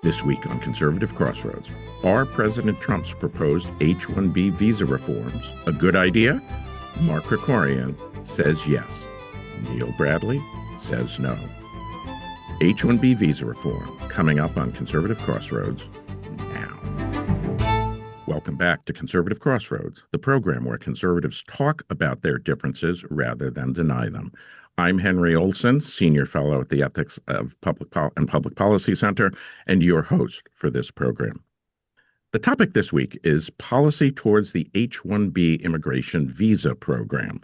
This week on Conservative Crossroads, are President Trump's proposed H-1b visa reforms a good idea? Mark Krikorian says yes. Neil Bradley says no. H-1b visa reform coming up on Conservative Crossroads now. Welcome back to Conservative Crossroads, the program where conservatives talk about their differences rather than deny them. I'm Henry Olson, Senior Fellow at the Ethics of Public Policy Center, and your host for this program. The topic this week is policy towards the H-1b immigration visa program.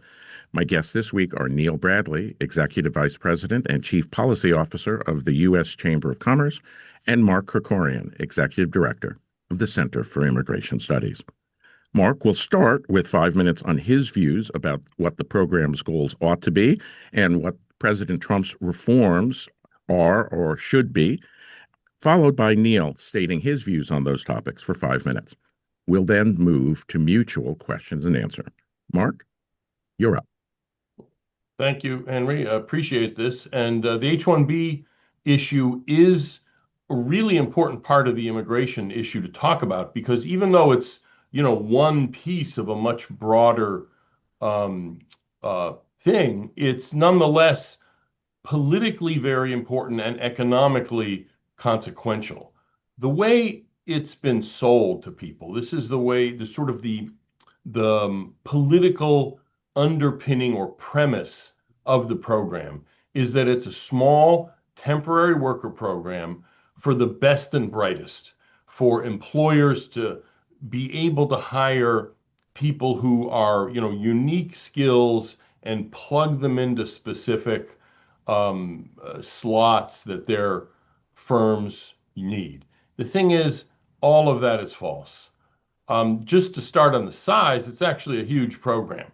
My guests this week are Neil Bradley, Executive Vice President and Chief Policy Officer of the U.S. Chamber of Commerce, and Mark Krikorian, Executive Director of the Center for Immigration Studies. Mark will start with 5 minutes on his views about what the program's goals ought to be and what President Trump's reforms are or should be, followed by Neil stating his views on those topics for 5 minutes. We'll then move to mutual questions and answer. Mark, you're up. Thank you, Henry. I appreciate this. And the H-1b issue is a really important part of the immigration issue to talk about, because even though it's one piece of a much broader thing, it's nonetheless politically very important and economically consequential. The way it's been sold to people, this is the way, the political underpinning or premise of the program is that it's a small temporary worker program for the best and brightest, for employers to be able to hire people who are, unique skills and plug them into specific slots that their firms need. The thing is, all of that is false. Just to start on the size, it's actually a huge program.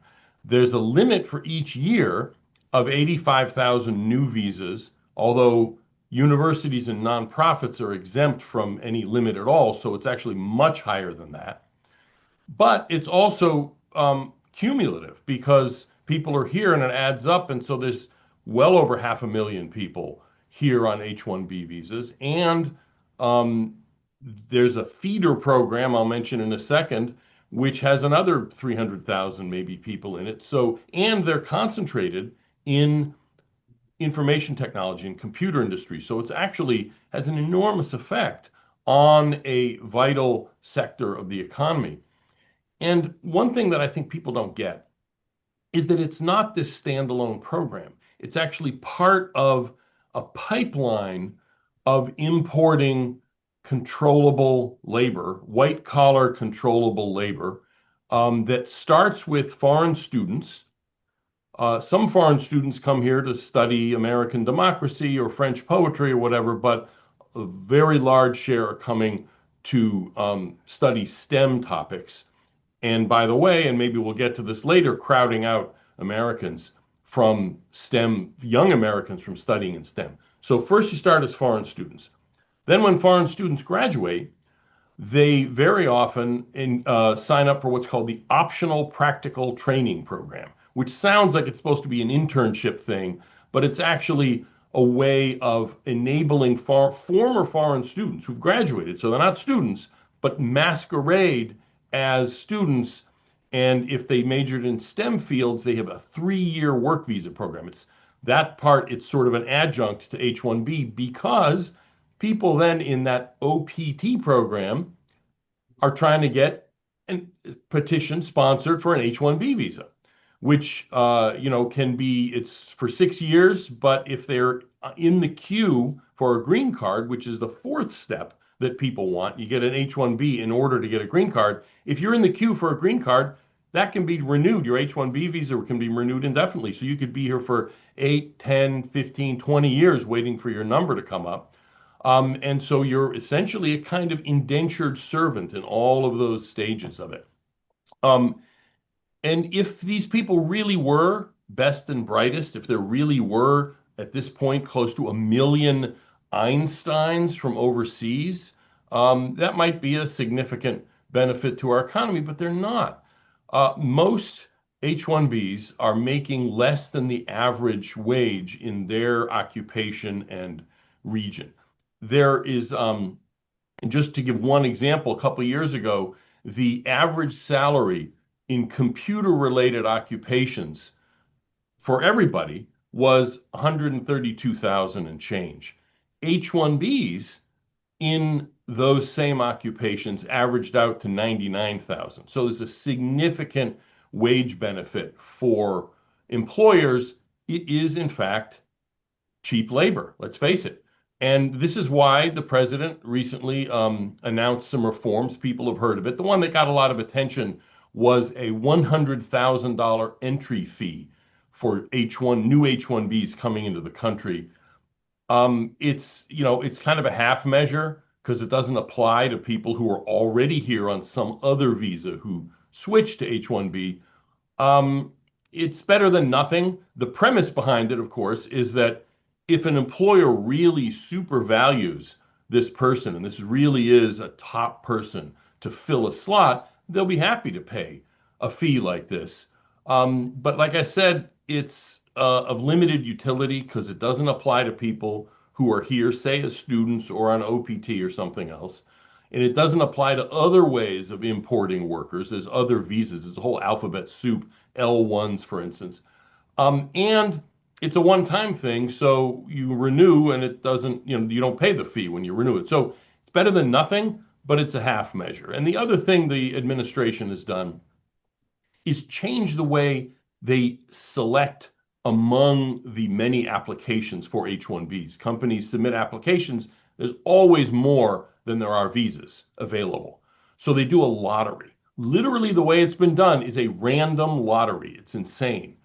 There's a limit for each year of 85,000 new visas, although universities and nonprofits are exempt from any limit at all, so it's actually much higher than that. But it's also cumulative, because people are here and it adds up, and so there's well over 500,000 people here on H-1b visas, and there's a feeder program I'll mention in a second, which has another 300,000 maybe people in it. So, and they're concentrated in information technology and computer industry. So it's actually has an enormous effect on a vital sector of the economy. And one thing that I think people don't get is that it's not this standalone program. It's actually part of a pipeline of importing controllable labor, white collar controllable labor, that starts with foreign students. Some foreign students come here to study American democracy or French poetry or whatever, but a very large share are coming to study STEM topics. And by the way, and maybe we'll get to this later, crowding out Americans from STEM, young Americans from studying in STEM. So first you start as foreign students. Then when foreign students graduate, they very often sign up for what's called the Optional Practical Training Program, which sounds like it's supposed to be an internship thing, but it's actually a way of enabling former foreign students who've graduated, so they're not students, but masquerade as students. And if they majored in STEM fields, they have a 3-year work visa program. It's sort of an adjunct to H-1b, because people then in that OPT program are trying to get a petition sponsored for an H-1b visa, which can be, it's for 6 years, but if they're in the queue for a green card, which is the fourth step that people want, you get an H-1b in order to get a green card. If you're in the queue for a green card, that can be renewed. Your H-1b visa can be renewed indefinitely. So you could be here for 8, 10, 15, 20 years waiting for your number to come up. And so you're essentially a kind of indentured servant in all of those stages of it. And if these people really were best and brightest, if there really were at this point close to 1 million Einsteins from overseas, that might be a significant benefit to our economy, but they're not. Most H-1Bs are making less than the average wage in their occupation and region. There is And just to give one example, a couple of years ago, the average salary in computer-related occupations for everybody was 132,000 and change. H-1Bs in those same occupations averaged out to 99,000. So there's a significant wage benefit for employers. It is, in fact, cheap labor, let's face it. And this is why the president recently announced some reforms. People have heard of it. The one that got a lot of attention was a $100,000 entry fee for new H-1Bs coming into the country. It's kind of a half measure because it doesn't apply to people who are already here on some other visa who switch to H-1B. Um, it's better than nothing. The premise behind it, of course, is that if an employer really super values this person, and this really is a top person to fill a slot, they'll be happy to pay a fee like this. But like I said, it's of limited utility because it doesn't apply to people who are here, say, as students or on OPT or something else. And it doesn't apply to other ways of importing workers. There's other visas. There's a whole alphabet soup, L1s, for instance. And it's a one-time thing, so you renew and it doesn't, you don't pay the fee when you renew it. So it's better than nothing, but it's a half measure. And the other thing the administration has done is change the way they select among the many applications for H-1Bs. Companies submit applications. There's always more than there are visas available. So they do a lottery. Literally, the way it's been done is a random lottery. It's insane.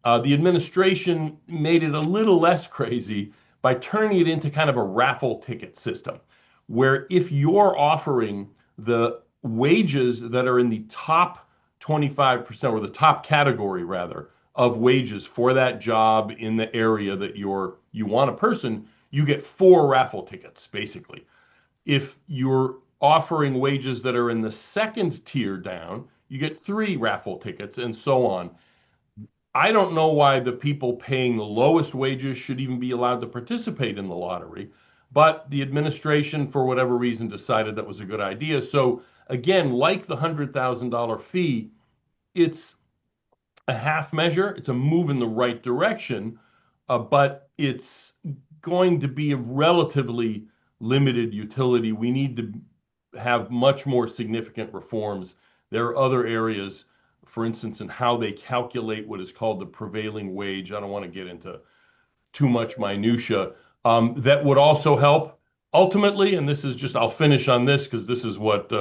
The administration made it a little less crazy by turning it into kind of a raffle ticket system, where if you're offering the wages that are in the top 25% or the top category rather of wages for that job in the area that you want a person, you get 4 raffle tickets basically. If you're offering wages that are in the second tier down, you get 3 raffle tickets and so on. I don't know why the people paying the lowest wages should even be allowed to participate in the lottery, but the administration, for whatever reason, decided that was a good idea. So again, like the $100,000 fee, it's a half measure. It's a move in the right direction, but it's going to be of relatively limited utility. We need to have much more significant reforms. There are other areas, for instance, in how they calculate what is called the prevailing wage. I don't want to get into too much minutia. That would also help ultimately. And this is just, I'll finish on this because this is what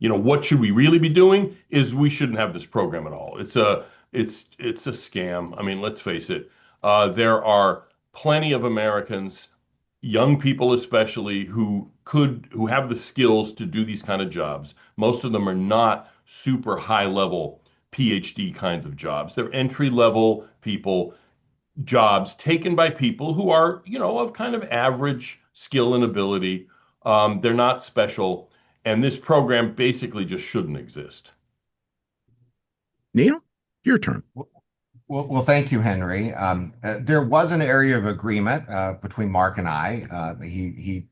what should we really be doing is we shouldn't have this program at all. It's a scam. I mean, let's face it. There are plenty of Americans, young people especially, who have the skills to do these kind of jobs. Most of them are not super high level PhD kinds of jobs. They're entry level people, jobs taken by people who are, of kind of average skill and ability. They're not special. And this program basically just shouldn't exist. Neil, your turn. Well, thank you, Henry. There was an area of agreement between Mark and I. He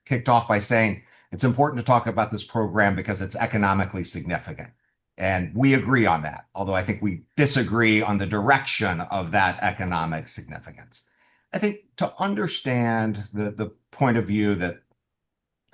kicked off by saying it's important to talk about this program because it's economically significant. And we agree on that, although I think we disagree on the direction of that economic significance. I think to understand the point of view that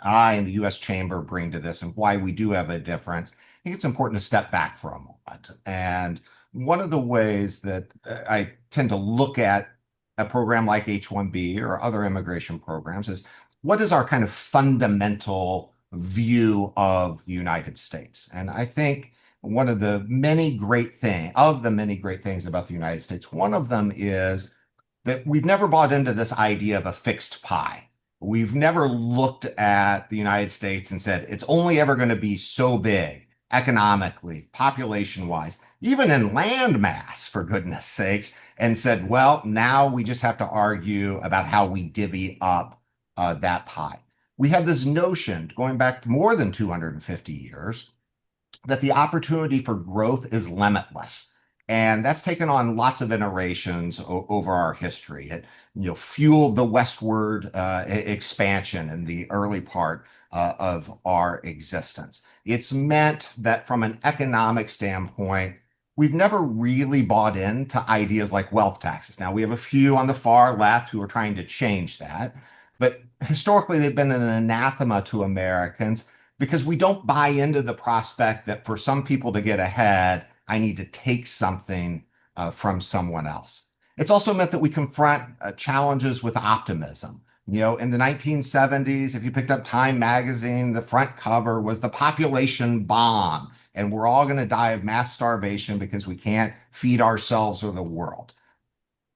I and the U.S. Chamber bring to this and why we do have a difference, I think it's important to step back for a moment. And one of the ways that I tend to look at a program like H-1B or other immigration programs is what is our kind of fundamental view of the United States? And I think one of the many great things about the United States, one of them is that we've never bought into this idea of a fixed pie. We've never looked at the United States and said, it's only ever going to be so big economically, population-wise, even in land mass, for goodness sakes, and said, well, now we just have to argue about how we divvy up that pie. We have this notion, going back more than 250 years, that the opportunity for growth is limitless. And that's taken on lots of iterations over our history. It, fueled the westward expansion in the early part of our existence. It's meant that from an economic standpoint, we've never really bought into ideas like wealth taxes. Now, we have a few on the far left who are trying to change that, but historically, they've been an anathema to Americans because we don't buy into the prospect that for some people to get ahead, I need to take something from someone else. It's also meant that we confront challenges with optimism. In the 1970s, if you picked up Time magazine, the front cover was the population bomb, and we're all going to die of mass starvation because we can't feed ourselves or the world.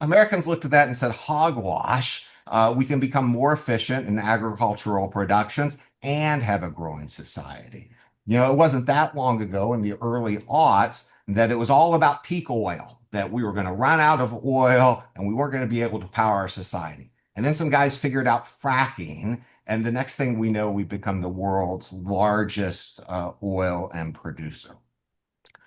Americans looked at that and said, hogwash. We can become more efficient in agricultural productions and have a growing society. It wasn't that long ago in the early aughts that it was all about peak oil, that we were going to run out of oil and we weren't going to be able to power our society. And then some guys figured out fracking, and the next thing we know, we've become the world's largest oil and producer.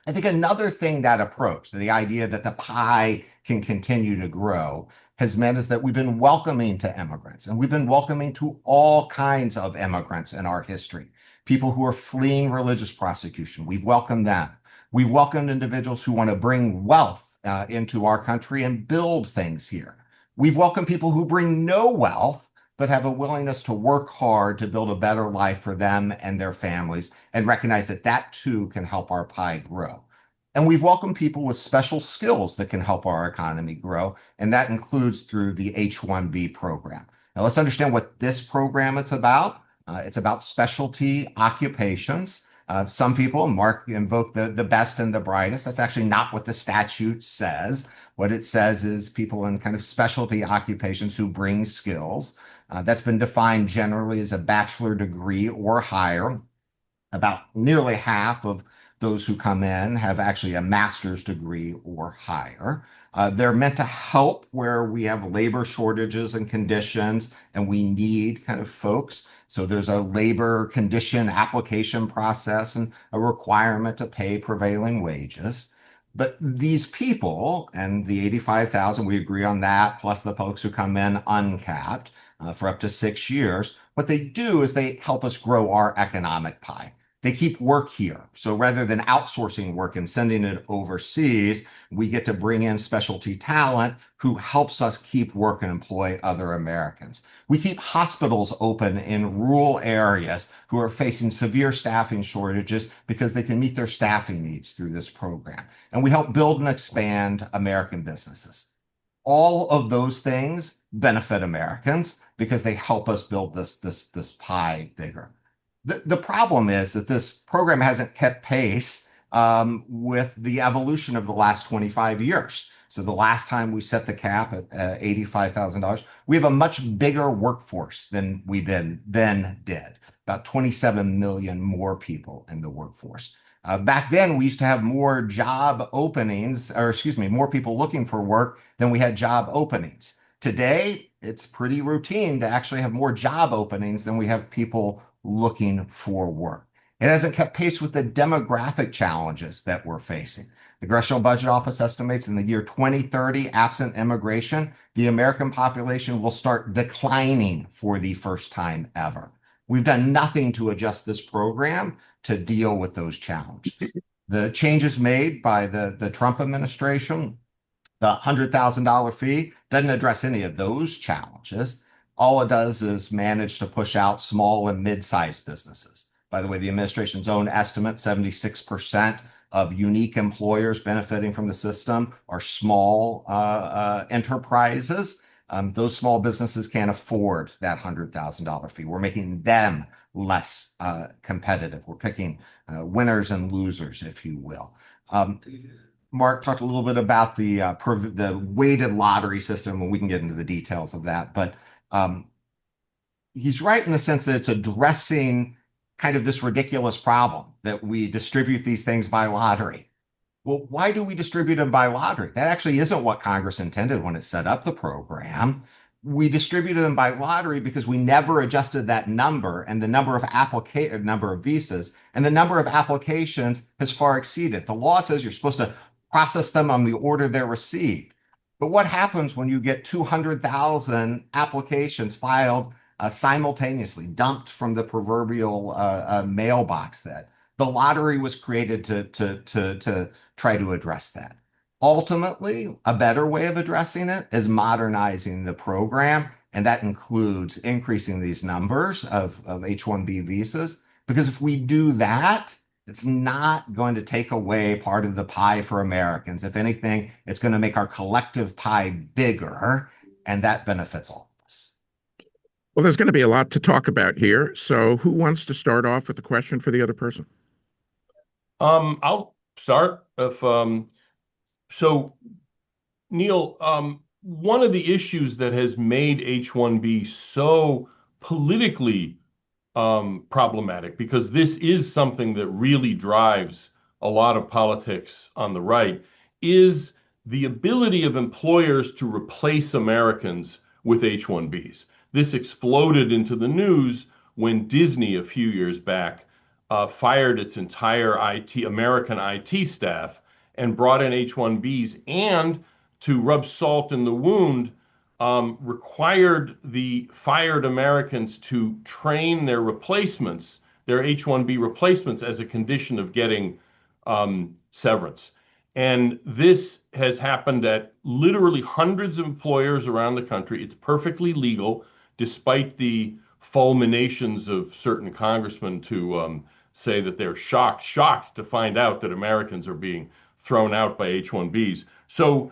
I think another thing that approach, the idea that the pie can continue to grow, has meant is that we've been welcoming to immigrants, and we've been welcoming to all kinds of immigrants in our history. People who are fleeing religious prosecution, we've welcomed them. We've welcomed individuals who want to bring wealth into our country and build things here. We've welcomed people who bring no wealth, but have a willingness to work hard to build a better life for them and their families, and recognize that that too can help our pie grow. And we've welcomed people with special skills that can help our economy grow, and that includes through the H-1b program. Now let's understand what this program is about. It's about specialty occupations. Some people, Mark invoked the best and the brightest. That's actually not what the statute says. What it says is people in kind of specialty occupations who bring skills. That's been defined generally as a bachelor degree or higher. About nearly half of those who come in have actually a master's degree or higher. They're meant to help where we have labor shortages and conditions, and we need kind of folks. So there's a labor condition application process and a requirement to pay prevailing wages. But these people, and the 85,000, we agree on that, plus the folks who come in uncapped for up to 6 years, what they do is they help us grow our economic pie. They keep work here. So rather than outsourcing work and sending it overseas, we get to bring in specialty talent who helps us keep work and employ other Americans. We keep hospitals open in rural areas who are facing severe staffing shortages because they can meet their staffing needs through this program. And we help build and expand American businesses. All of those things benefit Americans because they help us build this pie bigger. The problem is that this program hasn't kept pace with the evolution of the last 25 years. So the last time we set the cap at $85,000, we have a much bigger workforce than we then did. About 27 million more people in the workforce. Back then, we used to have more job openings, or excuse me, more people looking for work than we had job openings. Today, it's pretty routine to actually have more job openings than we have people looking for work. It hasn't kept pace with the demographic challenges that we're facing. The Congressional Budget Office estimates in the year 2030, absent immigration, the American population will start declining for the first time ever. We've done nothing to adjust this program to deal with those challenges. The changes made by the Trump administration, the $100,000 fee, doesn't address any of those challenges. All it does is manage to push out small and mid-sized businesses. By the way, the administration's own estimate, 76% of unique employers benefiting from the system are small enterprises. Those small businesses can't afford that $100,000 fee. We're making them less competitive. We're picking winners and losers, if you will. Mark talked a little bit about the weighted lottery system, and we can get into the details of that. But he's right in the sense that it's addressing kind of this ridiculous problem that we distribute these things by lottery. Well, why do we distribute them by lottery? That actually isn't what Congress intended when it set up the program. We distributed them by lottery because we never adjusted that number, and the number of visas and the number of applications has far exceeded. The law says you're supposed to process them on the order they're received. But what happens when you get 200,000 applications filed simultaneously, dumped from the proverbial mailbox? That the lottery was created to try to address that. Ultimately, a better way of addressing it is modernizing the program, and that includes increasing these numbers of H-1B visas. Because if we do that, it's not going to take away part of the pie for Americans. If anything, it's going to make our collective pie bigger, and that benefits all of us. Well, there's going to be a lot to talk about here. So who wants to start off with a question for the other person? I'll start. So, Neil, one of the issues that has made H-1B so politically problematic, because this is something that really drives a lot of politics on the right, is the ability of employers to replace Americans with H-1Bs. This exploded into the news when Disney, a few years back, fired its entire American IT staff and brought in H-1Bs, and to rub salt in the wound, required the fired Americans to train their replacements, their H-1B replacements, as a condition of getting severance. And this has happened at literally hundreds of employers around the country. It's perfectly legal, despite the fulminations of certain congressmen to say that they're shocked to find out that Americans are being thrown out by H-1Bs. So,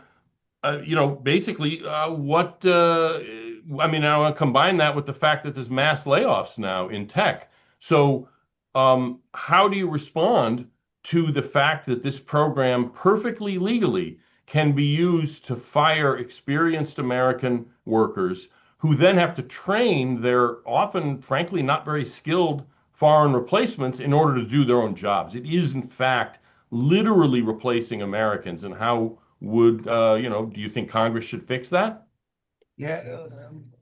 basically, I want to combine that with the fact that there's mass layoffs now in tech. So, how do you respond to the fact that this program, perfectly legally, can be used to fire experienced American workers who then have to train their often, frankly, not very skilled foreign replacements in order to do their own jobs? It is, in fact, literally replacing Americans. And how would, do you think Congress should fix that? Yeah,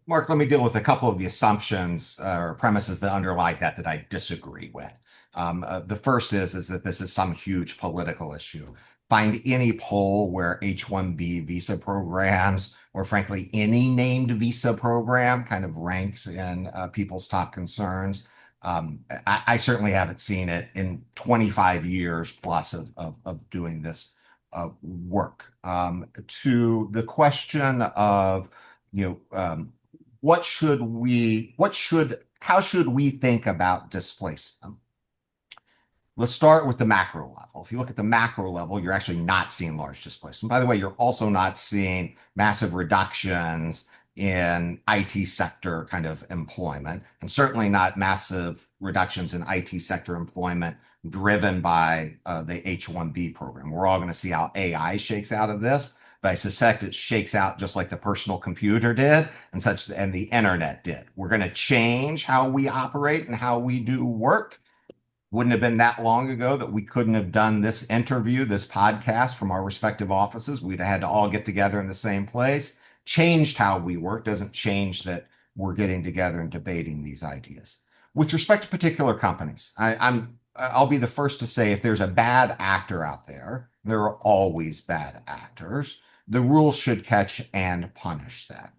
Mark, let me deal with a couple of the assumptions or premises that underlie that I disagree with. The first is that this is some huge political issue. Find any poll where H-1B visa programs, or frankly, any named visa program, kind of ranks in people's top concerns. I certainly haven't seen it in 25 years plus of doing this work. To the question of, how should we think about displacement? Let's start with the macro level. If you look at the macro level, you're actually not seeing large displacement. By the way, you're also not seeing massive reductions in IT sector kind of employment, and certainly not massive reductions in IT sector employment driven by the H-1B program. We're all going to see how AI shakes out of this, but I suspect it shakes out just like the personal computer did and the internet did. We're going to change how we operate and how we do work. Wouldn't have been that long ago that we couldn't have done this interview, this podcast from our respective offices. We'd have had to all get together in the same place. Changed how we work, doesn't change that we're getting together and debating these ideas. With respect to particular companies, I'll be the first to say if there's a bad actor out there, there are always bad actors. The rules should catch and punish that.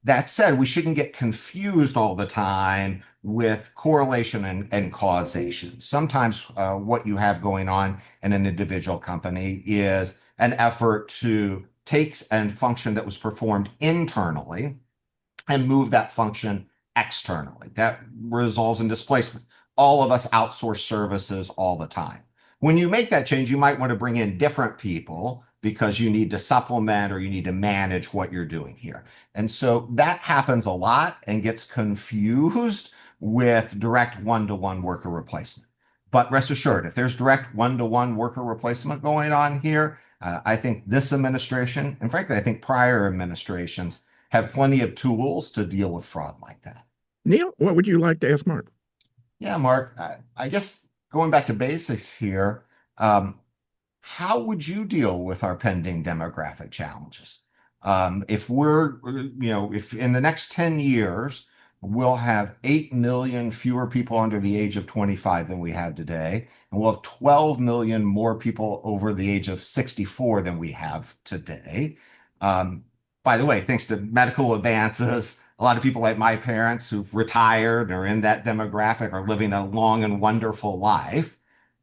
That said, we shouldn't get confused all the time with correlation and causation. Sometimes what you have going on in an individual company is an effort to take a function that was performed internally and move that function externally. That results in displacement. All of us outsource services all the time. When you make that change, you might want to bring in different people because you need to supplement or you need to manage what you're doing here. And so that happens a lot and gets confused with direct one-to-one worker replacement. But rest assured, if there's direct one-to-one worker replacement going on here, I think this administration, and frankly, I think prior administrations, have plenty of tools to deal with fraud like that. Neil, what would you like to ask Mark? Yeah, Mark, I guess going back to basics here, how would you deal with our pending demographic challenges? If in the next 10 years, we'll have 8 million fewer people under the age of 25 than we have today. And we'll have 12 million more people over the age of 64 than we have today. By the way, thanks to medical advances, a lot of people like my parents who've retired or in that demographic are living a long and wonderful life,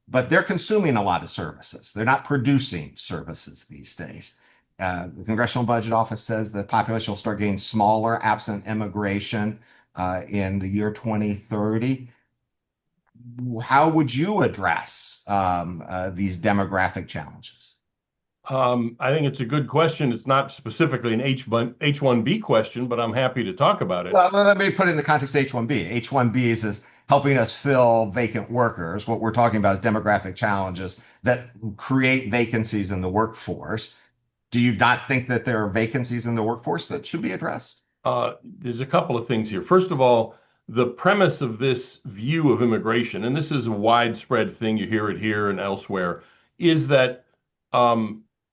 but they're consuming a lot of services. They're not producing services these days. The Congressional Budget Office says the population will start getting smaller absent immigration in the year 2030. How would you address these demographic challenges? I think it's a good question. It's not specifically an H-1b question, but I'm happy to talk about it. Well, let me put it in the context of H-1b. H-1Bs is helping us fill vacant workers. What we're talking about is demographic challenges that create vacancies in the workforce. Do you not think that there are vacancies in the workforce that should be addressed? There's a couple of things here. First of all, the premise of this view of immigration, and this is a widespread thing, you hear it here and elsewhere, is that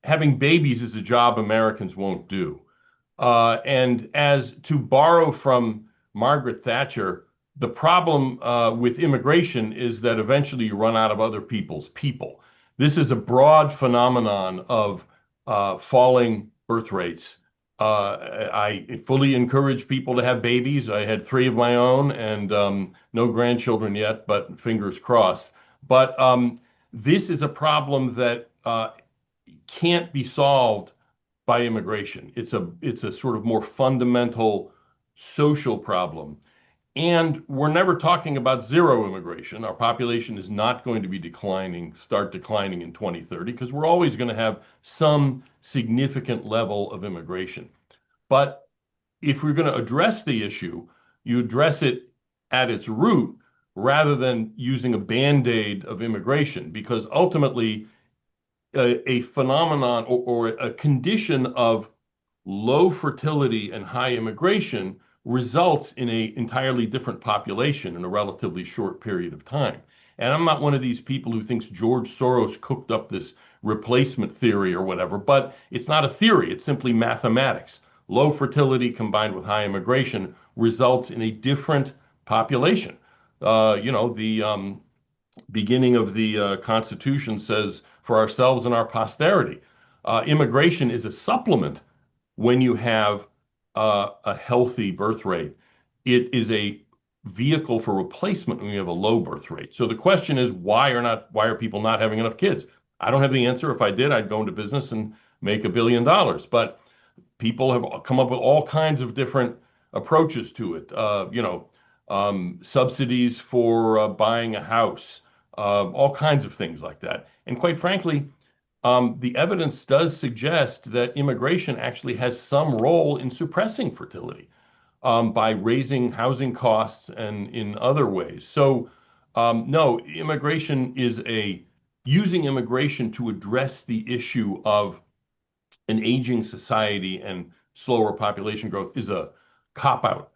having babies is a job Americans won't do. And as to borrow from Margaret Thatcher, the problem with immigration is that eventually you run out of other people's people. This is a broad phenomenon of falling birth rates. I fully encourage people to have babies. I had 3 of my own and no grandchildren yet, but fingers crossed. But this is a problem that can't be solved by immigration. It's a sort of more fundamental social problem. And we're never talking about zero immigration. Our population is not going to be start declining in 2030, because we're always going to have some significant level of immigration. But if we're going to address the issue, you address it at its root rather than using a band-aid of immigration, because ultimately a phenomenon or a condition of low fertility and high immigration results in an entirely different population in a relatively short period of time. And I'm not one of these people who thinks George Soros cooked up this replacement theory or whatever, but it's not a theory, it's simply mathematics. Low fertility combined with high immigration results in a different population. The beginning of the Constitution says, for ourselves and our posterity. Immigration is a supplement when you have a healthy birth rate. It is a vehicle for replacement when you have a low birth rate. So the question is, why are people not having enough kids? I don't have the answer. If I did, I'd go into business and make $1 billion. But people have come up with all kinds of different approaches to it. Subsidies for buying a house, all kinds of things like that. And quite frankly, the evidence does suggest that immigration actually has some role in suppressing fertility by raising housing costs and in other ways. So, no, using immigration to address the issue of an aging society and slower population growth is a cop-out.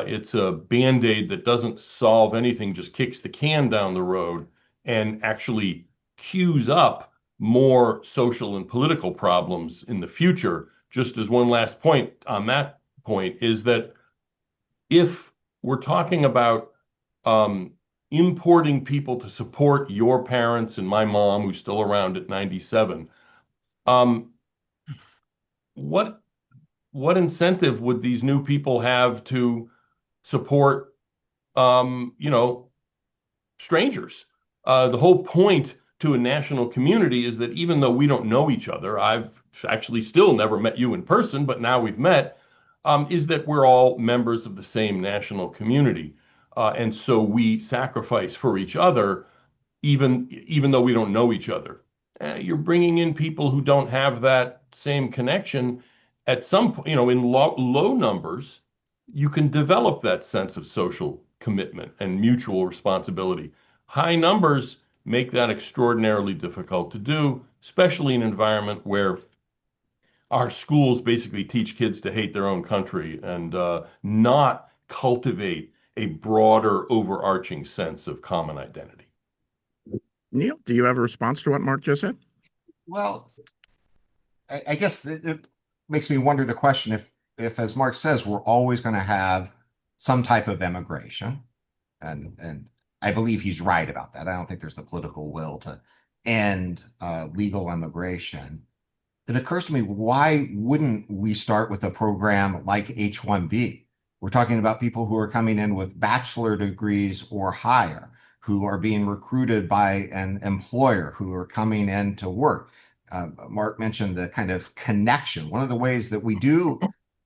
It's a band-aid that doesn't solve anything, just kicks the can down the road and actually queues up more social and political problems in the future. Just as one last point on that point is that if we're talking about importing people to support your parents and my mom, who's still around at 97, what incentive would these new people have to support, strangers? The whole point to a national community is that even though we don't know each other, I've actually still never met you in person, but now we've met, is that we're all members of the same national community. And so we sacrifice for each other, even though we don't know each other. You're bringing in people who don't have that same connection. At some point, in low numbers, you can develop that sense of social commitment and mutual responsibility. High numbers make that extraordinarily difficult to do, especially in an environment where our schools basically teach kids to hate their own country and not cultivate a broader, overarching sense of common identity. Neil, do you have a response to what Mark just said? Well, I guess it makes me wonder the question if, as Mark says, we're always going to have some type of immigration, and I believe he's right about that. I don't think there's the political will to end legal immigration. It occurs to me, why wouldn't we start with a program like H-1b? We're talking about people who are coming in with bachelor degrees or higher, who are being recruited by an employer, who are coming in to work. Mark mentioned the kind of connection. One of the ways that we do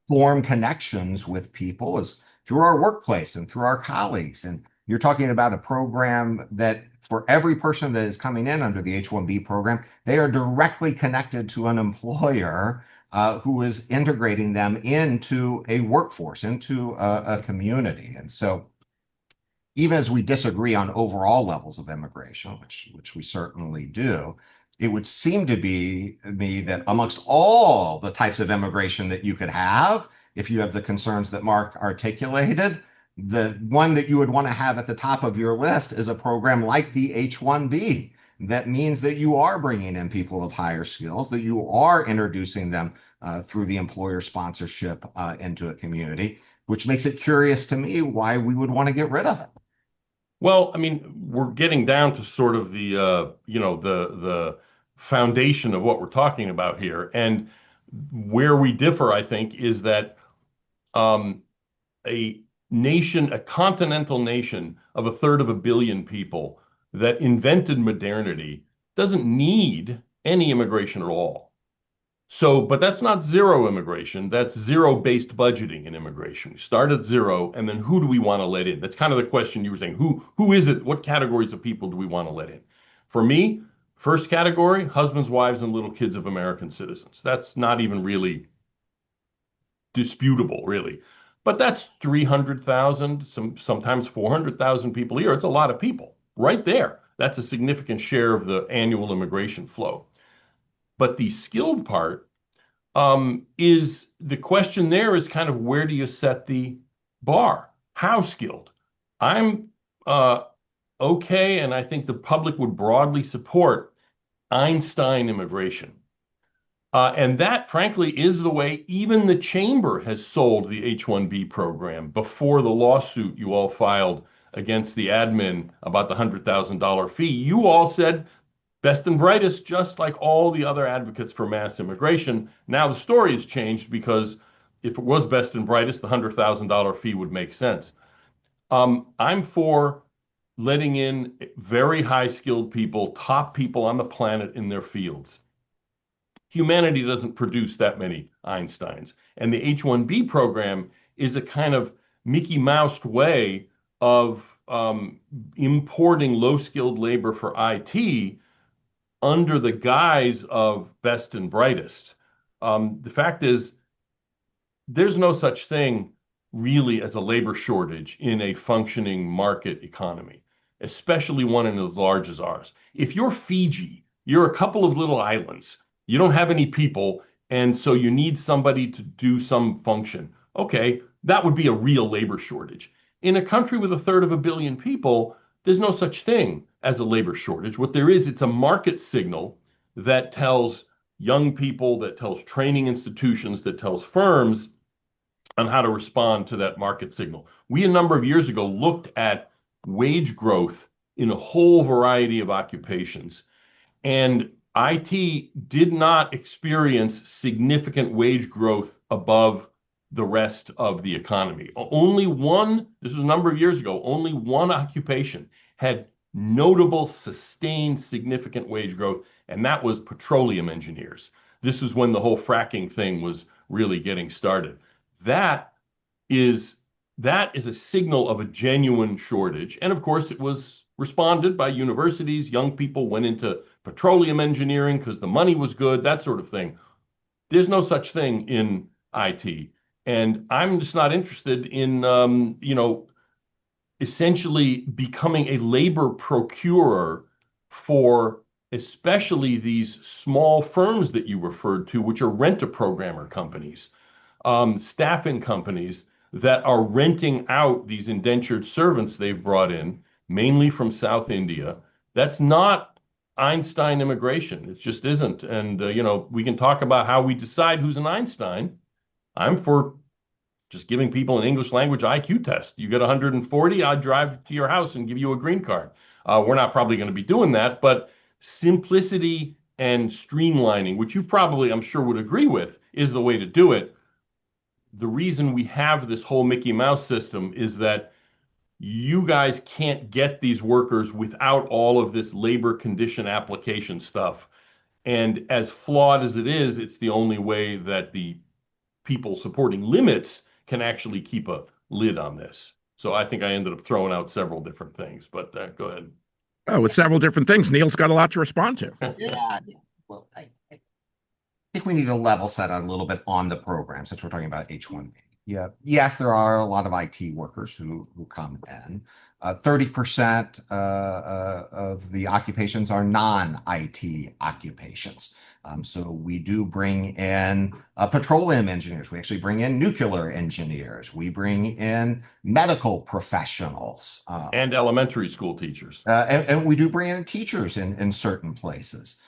form connections with people is through our workplace and through our colleagues. And you're talking about a program that for every person that is coming in under the H-1b program, they are directly connected to an employer who is integrating them into a workforce, into a community. And so even as we disagree on overall levels of immigration, which we certainly do, it would seem to be me that amongst all the types of immigration that you could have, if you have the concerns that Mark articulated, the one that you would want to have at the top of your list is a program like the H-1b. That means that you are bringing in people of higher skills, that you are introducing them through the employer sponsorship into a community, which makes it curious to me why we would want to get rid of it. Well, I mean, we're getting down to sort of the the foundation of what we're talking about here, and where we differ, I think, is that um, a nation, a continental nation of a third of a billion people that invented modernity doesn't need any immigration at all. So, but that's not zero immigration. That's zero-based budgeting in immigration. We start at zero, and then who do we want to let in? That's kind of the question you were saying. Who is it? What categories of people do we want to let in? For me, first category, husbands, wives, and little kids of American citizens. That's not even really disputable, really. But that's 300,000, sometimes 400,000 people a year. It's a lot of people right there. That's a significant share of the annual immigration flow. But the skilled part is the question there is kind of where do you set the bar? How skilled? I'm okay, and I think the public would broadly support Einstein immigration. And that, frankly, is the way even the chamber has sold the H-1b program before the lawsuit you all filed against the admin about the $100,000 fee. You all said best and brightest, just like all the other advocates for mass immigration. Now the story has changed because if it was best and brightest, the $100,000 fee would make sense. I'm for letting in very high skilled people, top people on the planet in their fields. Humanity doesn't produce that many Einsteins. And the H-1b program is a kind of Mickey Mouse way of importing low-skilled labor for IT under the guise of best and brightest. The fact is, there's no such thing really as a labor shortage in a functioning market economy, especially one as large as ours. If you're Fiji, you're a couple of little islands, you don't have any people, and so you need somebody to do some function. Okay, that would be a real labor shortage. In a country with a third of a billion people, there's no such thing as a labor shortage. What there is, it's a market signal that tells young people, that tells training institutions, that tells firms on how to respond to that market signal. We, a number of years ago, looked at wage growth in a whole variety of occupations, and IT did not experience significant wage growth above the rest of the economy. Only one, this was a number of years ago, only one occupation had notable, sustained, significant wage growth, and that was petroleum engineers. This is when the whole fracking thing was really getting started. That is a signal of a genuine shortage. And of course, it was responded by universities. Young people went into petroleum engineering because the money was good, that sort of thing. There's no such thing in IT. And I'm just not interested in, essentially becoming a labor procurer for especially these small firms that you referred to, which are rent-a-programmer companies, staffing companies that are renting out these indentured servants they've brought in, mainly from South India. That's not Einstein immigration. It just isn't. And, we can talk about how we decide who's an Einstein. I'm for just giving people an English language IQ test. You get 140, I'd drive to your house and give you a green card. We're not probably going to be doing that, but simplicity and streamlining, which you probably, I'm sure, would agree with, is the way to do it. The reason we have this whole Mickey Mouse system is that you guys can't get these workers without all of this labor condition application stuff. And as flawed as it is, it's the only way that the people supporting limits can actually keep a lid on this. So I think I ended up throwing out several different things, but go ahead. Oh, with several different things. Neil's got a lot to respond to. Yeah. Well, I think we need to level set a little bit on the program since we're talking about H-1b. Yeah. Yes, there are a lot of IT workers who come in. 30% of the occupations are non-IT occupations. So we do bring in petroleum engineers. We actually bring in nuclear engineers. We bring in medical professionals. And elementary school teachers. And we do bring in teachers in certain places.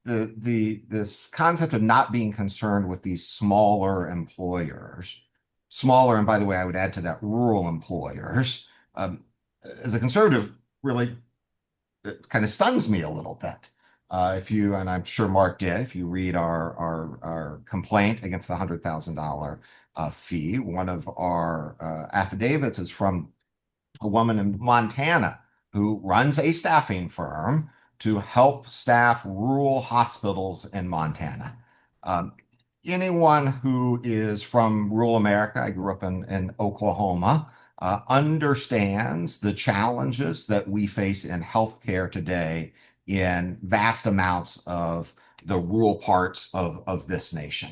This concept of not being concerned with these smaller employers, smaller, and by the way, I would add to that rural employers, as a conservative, really it kind of stuns me a little bit. If you, and I'm sure Mark did, if you read our complaint against the $100,000 fee, one of our affidavits is from a woman in Montana who runs a staffing firm to help staff rural hospitals in Montana. Anyone who is from rural America, I grew up in Oklahoma, understands the challenges that we face in healthcare today in vast amounts of the rural parts of this nation.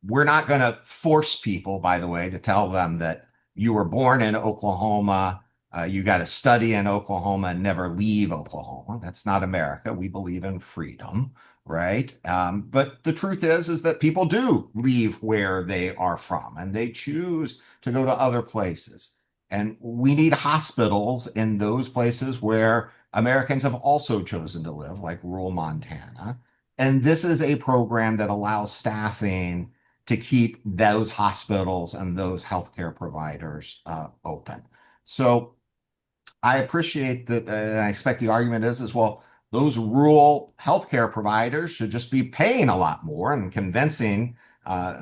We're not going to force people, by the way, to tell them that you were born in Oklahoma, you got to study in Oklahoma and never leave Oklahoma. That's not America. We believe in freedom, right? But the truth is that people do leave where they are from and they choose to go to other places. And we need hospitals in those places where Americans have also chosen to live, like rural Montana. And this is a program that allows staffing to keep those hospitals and those healthcare providers open. So I appreciate that, and I expect the argument is well, those rural healthcare providers should just be paying a lot more and convincing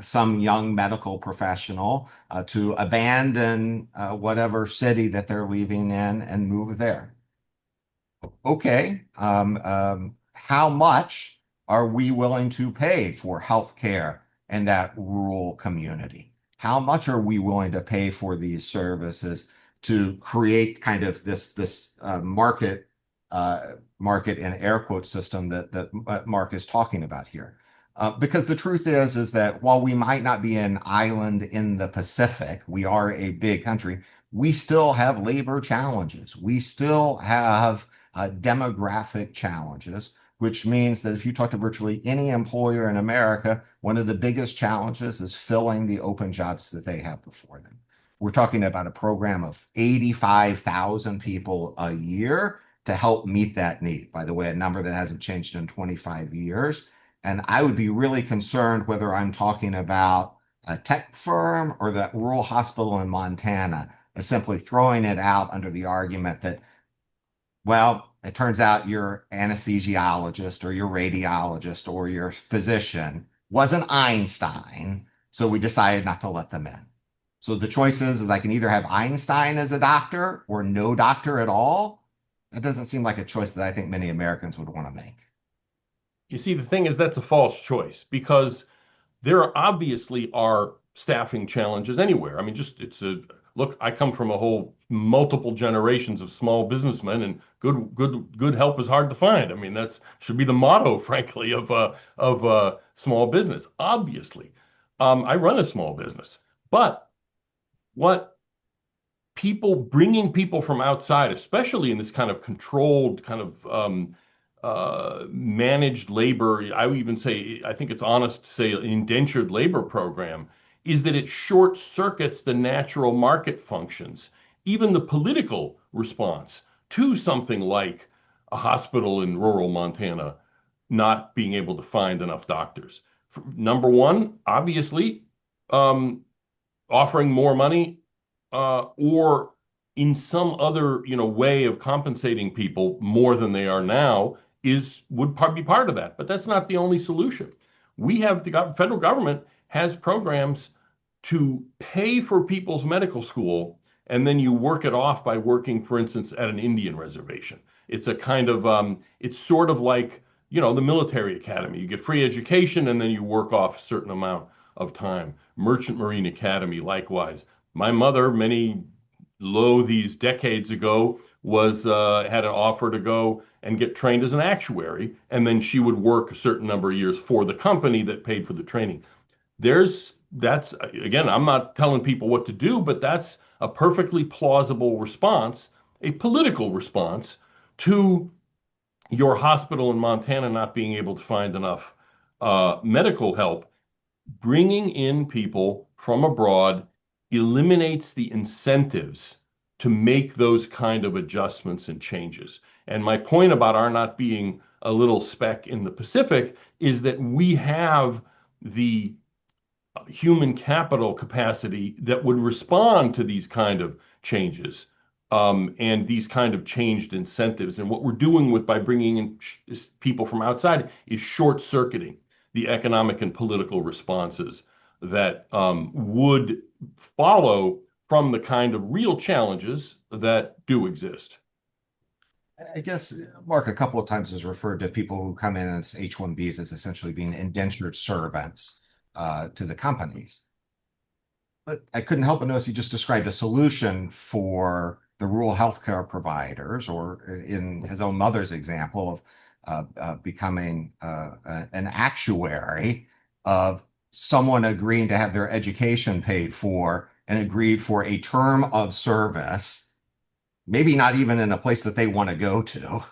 some young medical professional to abandon whatever city that they're leaving in and move there. Okay, how much are we willing to pay for healthcare in that rural community? How much are we willing to pay for these services to create kind of this market in air quote system that Mark is talking about here? Because the truth is that while we might not be an island in the Pacific, we are a big country, we still have labor challenges. We still have demographic challenges, which means that if you talk to virtually any employer in America, one of the biggest challenges is filling the open jobs that they have before them. We're talking about a program of 85,000 people a year to help meet that need. By the way, a number that hasn't changed in 25 years. And I would be really concerned whether I'm talking about a tech firm or that rural hospital in Montana, as simply throwing it out under the argument that, well, it turns out your anesthesiologist or your radiologist or your physician wasn't Einstein, so we decided not to let them in. So the choice is I can either have Einstein as a doctor or no doctor at all. That doesn't seem like a choice that I think many Americans would want to make. You see, the thing is that's a false choice because there obviously are staffing challenges anywhere. I mean, look, I come from a whole multiple generations of small businessmen, and good help is hard to find. I mean, that's should be the motto, frankly, of small business. Obviously, I run a small business, but what bringing people from outside, especially in this kind of controlled, kind of managed labor, I would even say, I think it's honest to say, indentured labor program, is that it short circuits the natural market functions, even the political response to something like a hospital in rural Montana not being able to find enough doctors. Number one, obviously, um, offering more money, or in some other, way of compensating people more than they are now would be part of that. But that's not the only solution. We have the federal government has programs to pay for people's medical school, and then you work it off by working, for instance, at an Indian reservation. It's a kind of it's sort of like, the military academy. You get free education and then you work off a certain amount of time. Merchant Marine Academy, likewise. My mother, these decades ago, was had an offer to go and get trained as an actuary, and then she would work a certain number of years for the company that paid for the training. That's, again, I'm not telling people what to do, but that's a perfectly plausible response, a political response to your hospital in Montana not being able to find enough medical help. Bringing in people from abroad eliminates the incentives to make those kind of adjustments and changes. And my point about our not being a little speck in the Pacific is that we have the human capital capacity that would respond to these kind of changes, and these kind of changed incentives. And what we're doing by bringing in people from outside is short circuiting the economic and political responses that would follow from the kind of real challenges that do exist. I guess, Mark, a couple of times has referred to people who come in as H-1Bs as essentially being indentured servants to the companies. But I couldn't help but notice he just described a solution for the rural healthcare providers, or in his own mother's example of becoming an actuary, of someone agreeing to have their education paid for and agreed for a term of service, maybe not even in a place that they want to go to,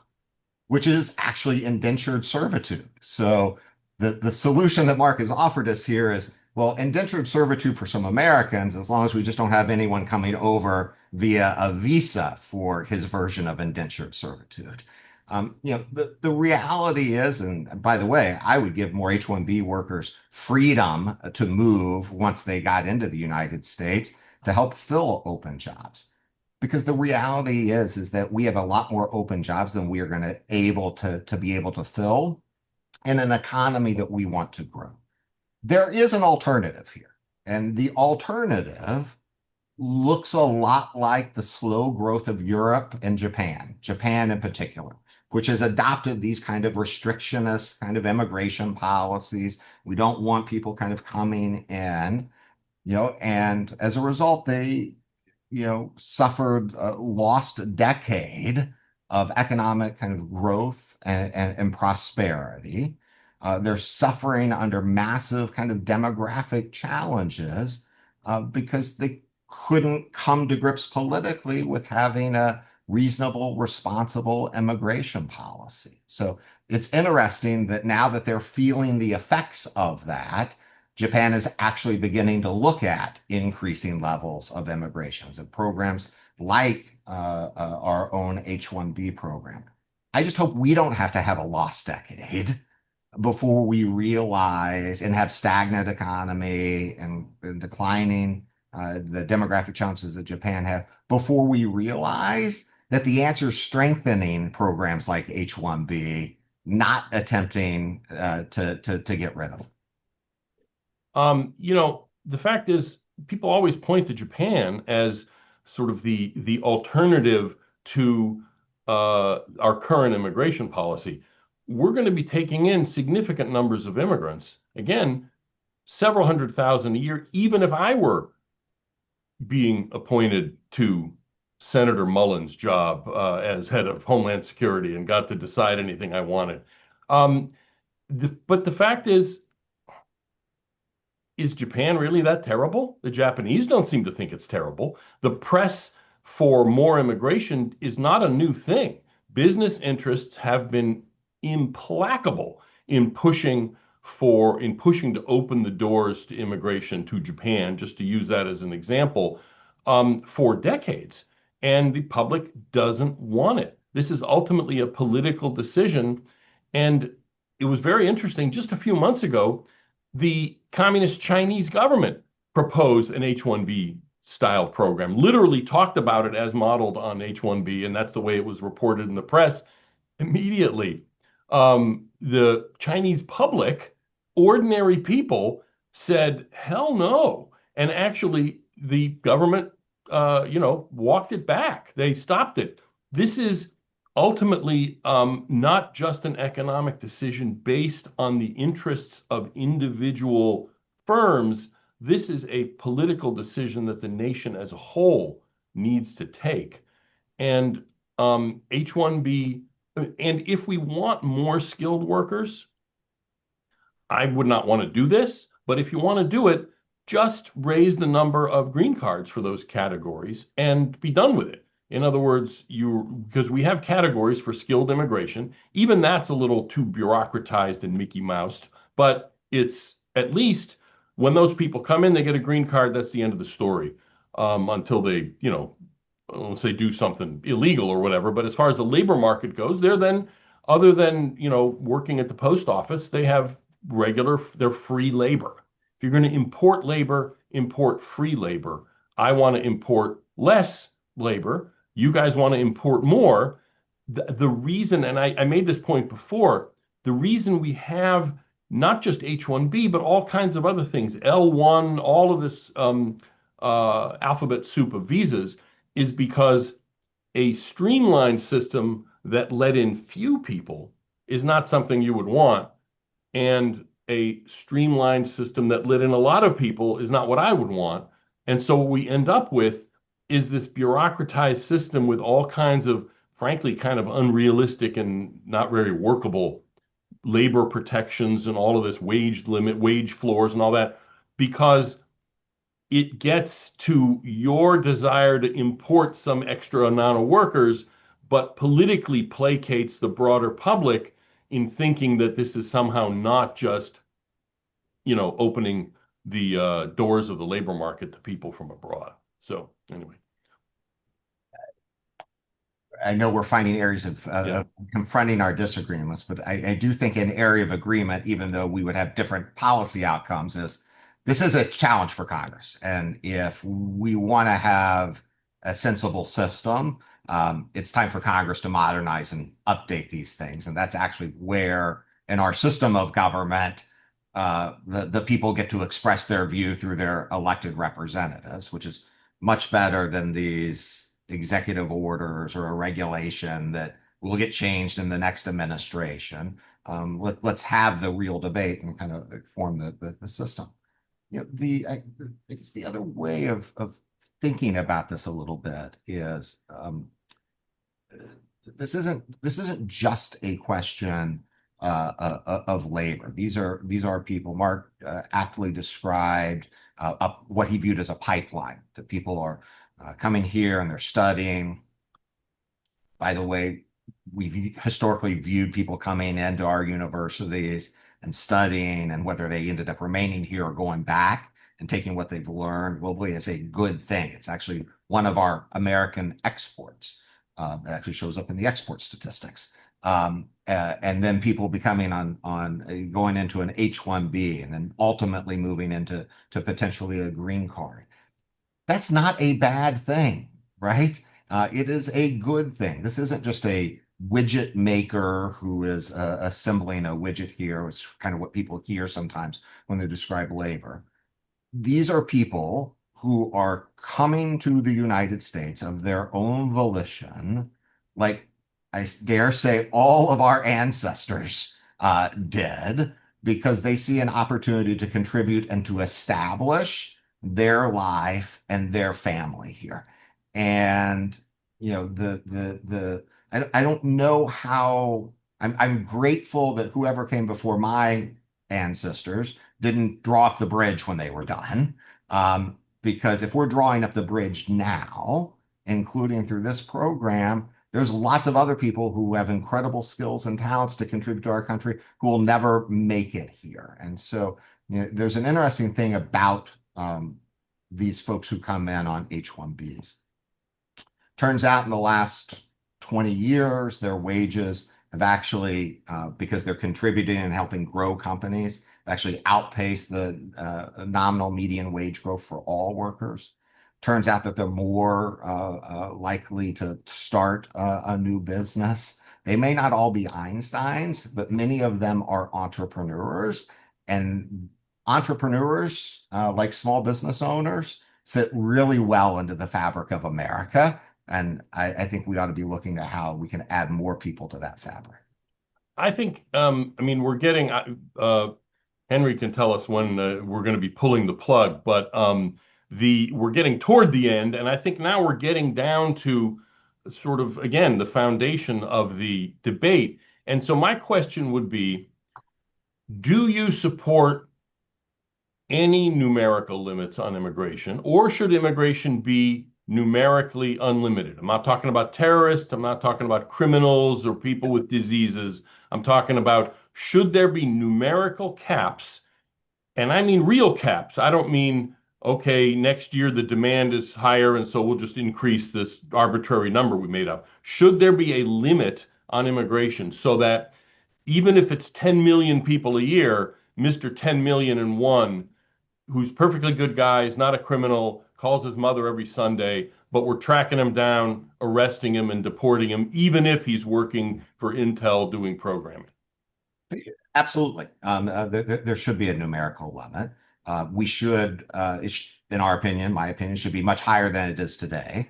which is actually indentured servitude. So the solution that Mark has offered us here is, well, indentured servitude for some Americans, as long as we just don't have anyone coming over via a visa for his version of indentured servitude. The reality is, and by the way, I would give more H-1B workers freedom to move once they got into the United States to help fill open jobs. Because the reality is that we have a lot more open jobs than we are going to be able to fill in an economy that we want to grow. There is an alternative here, and the alternative looks a lot like the slow growth of Europe and Japan in particular, which has adopted these kind of restrictionist kind of immigration policies. We don't want people kind of coming in, and as a result, they, suffered a lost decade of economic kind of growth and prosperity. They're suffering under massive kind of demographic challenges because they couldn't come to grips politically with having a reasonable, responsible immigration policy. So it's interesting that now that they're feeling the effects of that, Japan is actually beginning to look at increasing levels of immigrations and programs like our own H-1B program. I just hope we don't have to have a lost decade before we realize and have stagnant economy and declining the demographic challenges that Japan have, before we realize that the answer is strengthening programs like H-1B, not attempting to get rid of them. The fact is, people always point to Japan as sort of the alternative to our current immigration policy. We're going to be taking in significant numbers of immigrants. Again, several 100,000 a year, even if I were being appointed to Senator Mullen's job as head of Homeland Security and got to decide anything I wanted. But the fact is Japan really that terrible? The Japanese don't seem to think it's terrible. The press for more immigration is not a new thing. Business interests have been implacable in pushing to open the doors to immigration to Japan, just to use that as an example, for decades. And the public doesn't want it. This is ultimately a political decision. And it was very interesting. Just a few months ago, the communist Chinese government proposed an H-1b style program, literally talked about it as modeled on H-1b, and that's the way it was reported in the press immediately. The Chinese public, ordinary people, said, hell no. And actually, the government, walked it back. They stopped it. This is ultimately not just an economic decision based on the interests of individual firms. This is a political decision that the nation as a whole needs to take. And H-1B, and if we want more skilled workers, I would not want to do this, but if you want to do it, just raise the number of green cards for those categories and be done with it. In other words, because we have categories for skilled immigration, even that's a little too bureaucratized and Mickey Moused, but it's at least when those people come in, they get a green card. That's the end of the story until they, let's say do something illegal or whatever. But as far as the labor market goes, they're then, other than, working at the post office, they have they're free labor. If you're going to import labor, import free labor. I want to import less labor. You guys want to import more. The reason, and I made this point before, the reason we have not just H-1B, but all kinds of other things, L-1, all of this alphabet soup of visas, is because a streamlined system that let in few people is not something you would want. And a streamlined system that let in a lot of people is not what I would want. And so what we end up with is this bureaucratized system with all kinds of, frankly, kind of unrealistic and not very workable labor protections and all of this wage limit, wage floors and all that, because it gets to your desire to import some extra amount of workers, but politically placates the broader public in thinking that this is somehow not just, opening the doors of the labor market to people from abroad. So anyway. I know we're finding areas of confronting our disagreements, but I do think an area of agreement, even though we would have different policy outcomes, is this is a challenge for Congress. And if we want to have a sensible system, it's time for Congress to modernize and update these things. And that's actually where, in our system of government, the people get to express their view through their elected representatives, which is much better than these executive orders or a regulation that will get changed in the next administration. Let's have the real debate and kind of form the system. It's the other way of thinking about this a little bit is this isn't just a question of labor. These are people. Mark aptly described what he viewed as a pipeline, that people are coming here and they're studying. By the way, we've historically viewed people coming into our universities and studying, and whether they ended up remaining here or going back and taking what they've learned globally as a good thing. It's actually one of our American exports. It actually shows up in the export statistics. And then people becoming on going into an H-1b and then ultimately moving into potentially a green card. That's not a bad thing, right? It is a good thing. This isn't just a widget maker who is assembling a widget here. It's kind of what people hear sometimes when they describe labor. These are people who are coming to the United States of their own volition, like I dare say all of our ancestors did, because they see an opportunity to contribute and to establish their life and their family here. And I don't know how. I'm grateful that whoever came before my ancestors didn't draw up the bridge when they were done, because if we're drawing up the bridge now, including through this program, there's lots of other people who have incredible skills and talents to contribute to our country who will never make it here. And so there's an interesting thing about these folks who come in on H-1Bs. Turns out in the last 20 years, their wages have actually, because they're contributing and helping grow companies, actually outpaced the nominal median wage growth for all workers. Turns out that they're more likely to start a new business. They may not all be Einsteins, but many of them are entrepreneurs. And entrepreneurs, like small business owners, fit really well into the fabric of America. And I think we ought to be looking at how we can add more people to that fabric. I think, I mean, we're getting, Henry can tell us when we're going to be pulling the plug, but we're getting toward the end, and I think now we're getting down to sort of, again, the foundation of the debate. And so my question would be, do you support any numerical limits on immigration, or should immigration be numerically unlimited? I'm not talking about terrorists. I'm not talking about criminals or people with diseases. I'm talking about, should there be numerical caps? And I mean real caps. I don't mean, okay, next year the demand is higher, and so we'll just increase this arbitrary number we made up. Should there be a limit on immigration so that even if it's 10 million people a year, Mr. 10 million and one, who's perfectly good guy, is not a criminal, calls his mother every Sunday, but we're tracking him down, arresting him, and deporting him, even if he's working for Intel doing programming? Absolutely. There should be a numerical limit. We should, in our opinion, my opinion, should be much higher than it is today.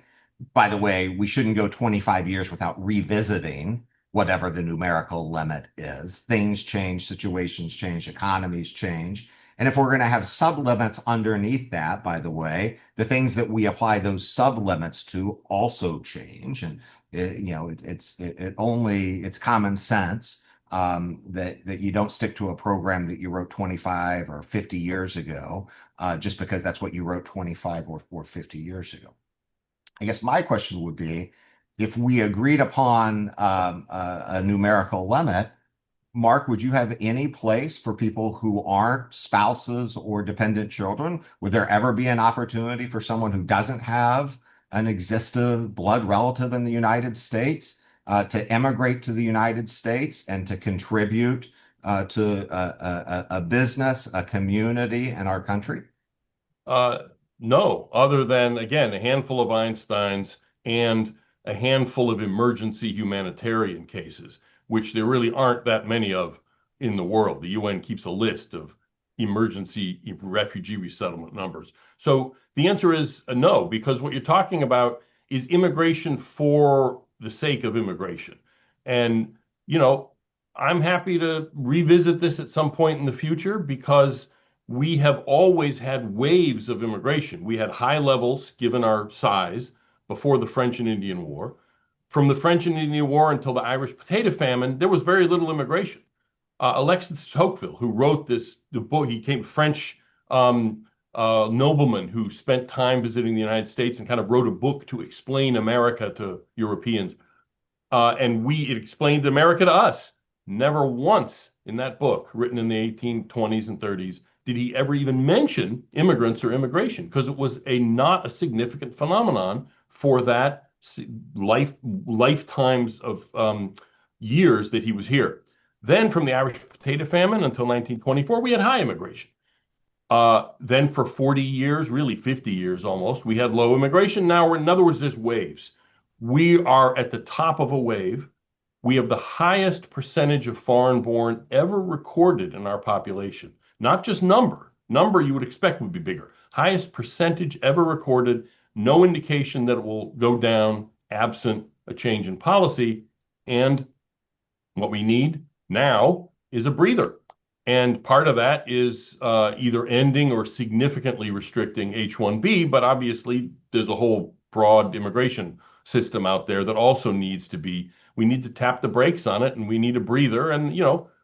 By the way, we shouldn't go 25 years without revisiting whatever the numerical limit is. Things change, situations change, economies change. And if we're going to have sublimits underneath that, by the way, the things that we apply those sublimits to also change. And it's common sense that you don't stick to a program that you wrote 25 or 50 years ago, just because that's what you wrote 25 or 50 years ago. I guess my question would be, if we agreed upon a numerical limit, Mark, would you have any place for people who aren't spouses or dependent children? Would there ever be an opportunity for someone who doesn't have an existing blood relative in the United States to immigrate to the United States and to contribute to a business, a community, and our country? No, other than, again, a handful of Einsteins and a handful of emergency humanitarian cases, which there really aren't that many of in the world. The UN keeps a list of emergency refugee resettlement numbers. So the answer is no, because what you're talking about is immigration for the sake of immigration. And, I'm happy to revisit this at some point in the future, because we have always had waves of immigration. We had high levels, given our size, before the French and Indian War. From the French and Indian War until the Irish potato famine, there was very little immigration. Alexis Tocqueville, who wrote the book, he came French nobleman who spent time visiting the United States and kind of wrote a book to explain America to Europeans. And it explained America to us. Never once in that book, written in the 1820s and 30s, did he ever even mention immigrants or immigration, because it was not a significant phenomenon for that lifetimes of years that he was here. Then from the Irish potato famine until 1924, we had high immigration. Then for 40 years, really 50 years almost, we had low immigration. Now in other words, there's waves. We are at the top of a wave. We have the highest percentage of foreign-born ever recorded in our population. Not just number. Number you would expect would be bigger. Highest percentage ever recorded. No indication that it will go down absent a change in policy. And what we need now is a breather. And part of that is either ending or significantly restricting H-1b, but obviously there's a whole broad immigration system out there that also needs to be, we need to tap the brakes on it, and we need a breather. And,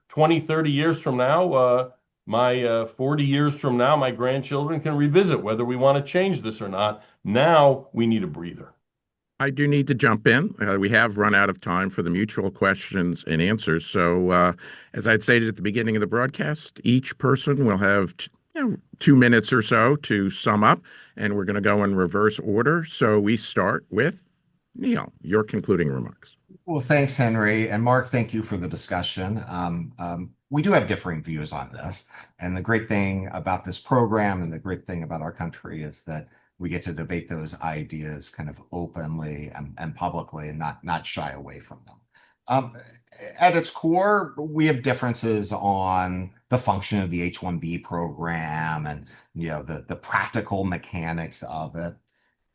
20, 30 years from now, 40 years from now, my grandchildren can revisit whether we want to change this or not. Now we need a breather. I do need to jump in. We have run out of time for the mutual questions and answers. So, as I'd stated at the beginning of the broadcast, each person will have 2 minutes or so to sum up, and we're going to go in reverse order. So we start with Neil, your concluding remarks. Well, thanks, Henry. And Mark, thank you for the discussion. we do have differing views on this. And the great thing about this program and the great thing about our country is that we get to debate those ideas kind of openly and publicly and not shy away from them. At its core, we have differences on the function of the H-1b program and the practical mechanics of it.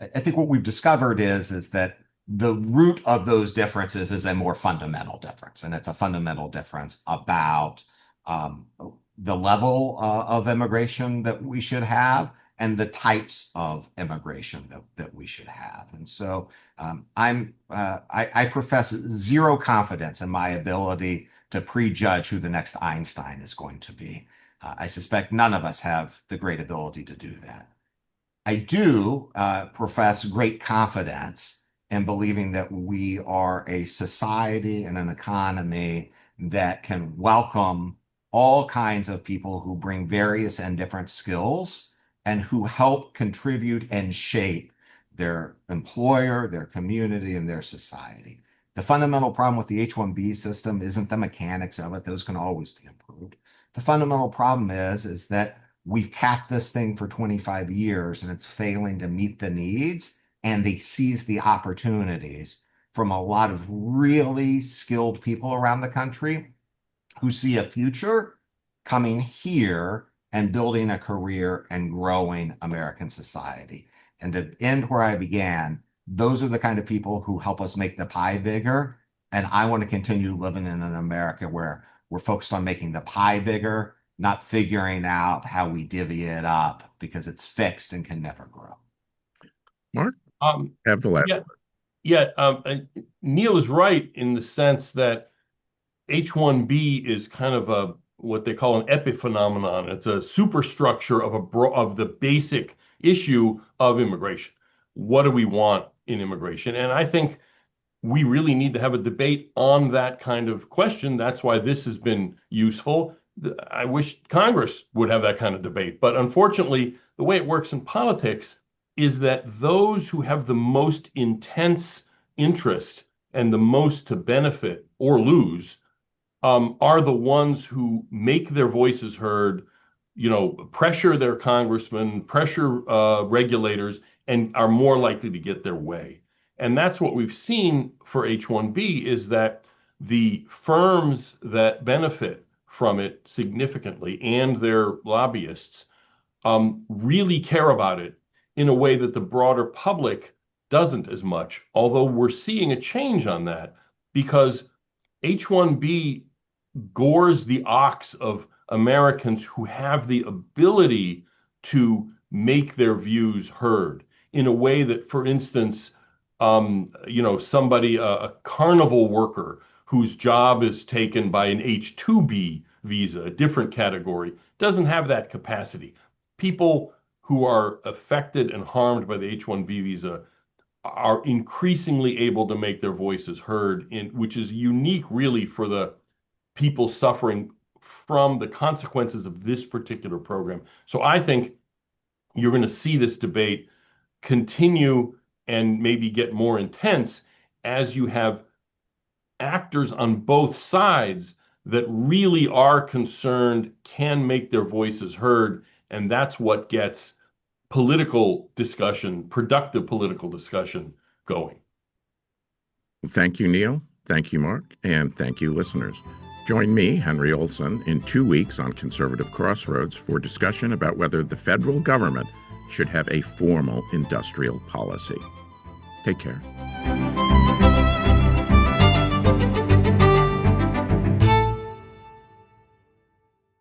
I think what we've discovered is that the root of those differences is a more fundamental difference, and it's a fundamental difference about the level of immigration that we should have and the types of immigration that we should have. And so I profess zero confidence in my ability to prejudge who the next Einstein is going to be. I suspect none of us have the great ability to do that. I do profess great confidence in believing that we are a society and an economy that can welcome all kinds of people who bring various and different skills and who help contribute and shape their employer, their community, and their society. The fundamental problem with the H-1b system isn't the mechanics of it. Those can always be improved. The fundamental problem is that we've capped this thing for 25 years and it's failing to meet the needs, and they seize the opportunities from a lot of really skilled people around the country who see a future coming here and building a career and growing American society. And to end where I began, those are the kind of people who help us make the pie bigger. And I want to continue living in an America where we're focused on making the pie bigger, not figuring out how we divvy it up because it's fixed and can never grow. Mark, have the last word. Neil is right in the sense that H-1b is kind of what they call an epiphenomenon. It's a superstructure of the basic issue of immigration. What do we want in immigration? And I think we really need to have a debate on that kind of question. That's why this has been useful. I wish Congress would have that kind of debate. But unfortunately, the way it works in politics is that those who have the most intense interest and the most to benefit or lose are the ones who make their voices heard, pressure their congressmen, pressure regulators, and are more likely to get their way. And that's what we've seen for H-1b is that the firms that benefit from it significantly and their lobbyists really care about it in a way that the broader public doesn't as much, although we're seeing a change on that because H-1b gores the ox of Americans who have the ability to make their views heard in a way that, for instance, somebody, a carnival worker whose job is taken by an H-2b visa, a different category, doesn't have that capacity. People who are affected and harmed by the H-1b visa are increasingly able to make their voices heard, which is unique really for the people suffering from the consequences of this particular program. So I think you're going to see this debate continue and maybe get more intense as you have actors on both sides that really are concerned, can make their voices heard, and that's what gets political discussion, productive political discussion going. Thank you, Neil. Thank you, Mark. And thank you, listeners. Join me, Henry Olson, in 2 weeks on Conservative Crossroads for discussion about whether the federal government should have a formal industrial policy. Take care.